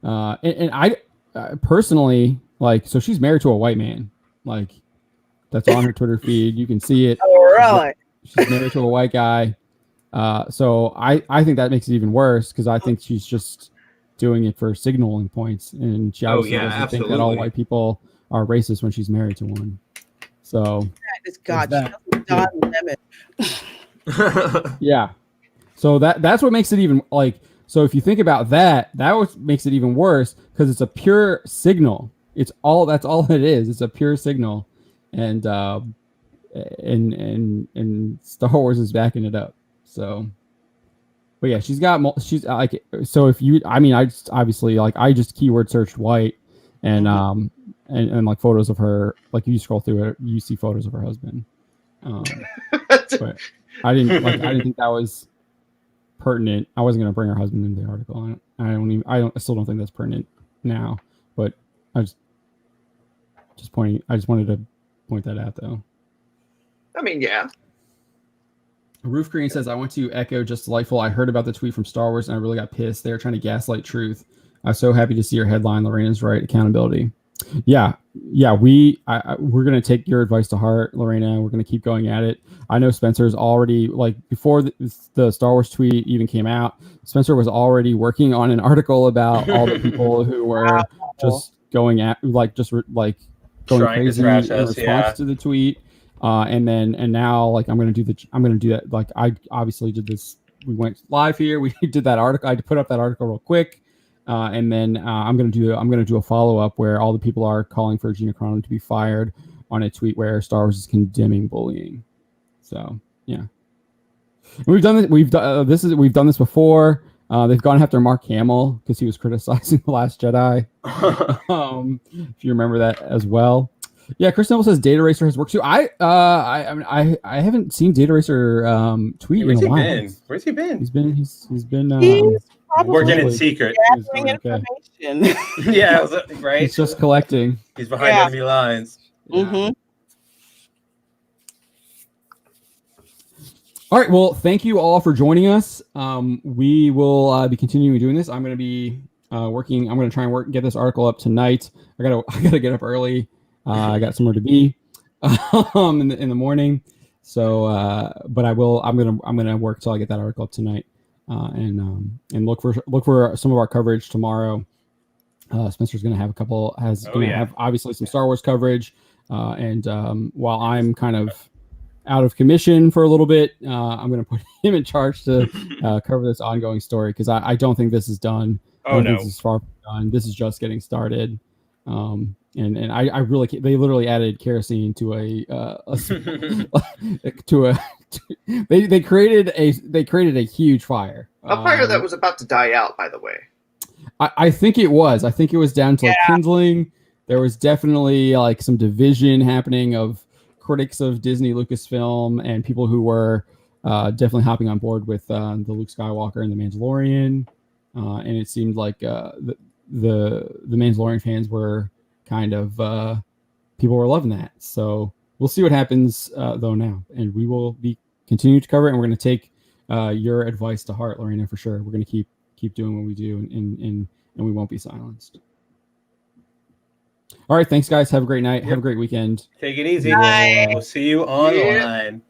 And I personally, so she's married to a white man. That's on her Twitter feed. You can see it. Oh, really? She's married to a white guy. So I think that makes it even worse because I think she's just doing it for signaling points. And she obviously doesn't think that all white people are racist when she's married to one. So it's God. God limit. Yeah. So that's what makes it even so if you think about that what makes it even worse because it's a pure signal. That's all it is. It's a pure signal. And Star Wars is backing it up. So but yeah, she's so if you I just obviously I just keyword searched white and and photos of her, you scroll through it, you see photos of her husband. But I didn't think that was pertinent. I wasn't going to bring her husband into the article. I still don't think that's pertinent now, but I just wanted to point that out though. I mean, yeah. Roof Green says, I want to echo Just Delightful. I heard about the tweet from Star Wars and I really got pissed. They were trying to gaslight truth. I'm so happy to see your headline. Lorraine's right. Accountability. Yeah. We're going to take your advice to heart, Lorena. We're going to keep going at it. I know Spencer's already before the Star Wars tweet even came out, Spencer was already working on an article about all the people who were just going at going crazy in response to the tweet. And now I'm going to do that. I obviously did this. We went live here. We did that article. I put up that article real quick. And then I'm gonna do a follow up where all the people are calling for Gina Carano to be fired on a tweet where Star Wars is condemning bullying. So yeah, and we've done this. We've done this before. They've gone after Mark Hamill because he was criticizing The Last Jedi. If you remember that as well. Yeah, Chris Noble says Data Racer has worked too. I haven't seen Data Racer tweet in a while. Where's he been? He's been working in secret. Information. Yeah, right. He's just collecting. He's behind enemy lines. Mm-hmm. All right. Well, thank you all for joining us. We will be continuing doing this. I'm going to be working. I'm going to try and get this article up tonight. I gotta get up early. I got somewhere to be in the morning. So, but I will. I'm gonna work till I get that article up tonight. And look for some of our coverage tomorrow. Spencer's going to have have obviously some Star Wars coverage. And while I'm kind of out of commission for a little bit. I'm going to put him in charge to cover this ongoing story because I don't think this is done. I Oh don't no. think this is far from done. This is just getting started. And I really they literally added kerosene to they created a huge fire. A fire that was about to die out, by the way. I think it was. I think it was down to like kindling. There was definitely like some division happening of critics of Disney Lucasfilm and people who were definitely hopping on board with the Luke Skywalker and the Mandalorian. And it seemed like the Mandalorian fans were kind of people were loving that. So we'll see what happens though now, and we will be continue to cover it. And we're going to take your advice to heart, Lorena, for sure. We're going to keep doing what we do, and we won't be silenced. All right, thanks guys. Have a great night. Have a great weekend. Take it easy. Bye. We'll see you online.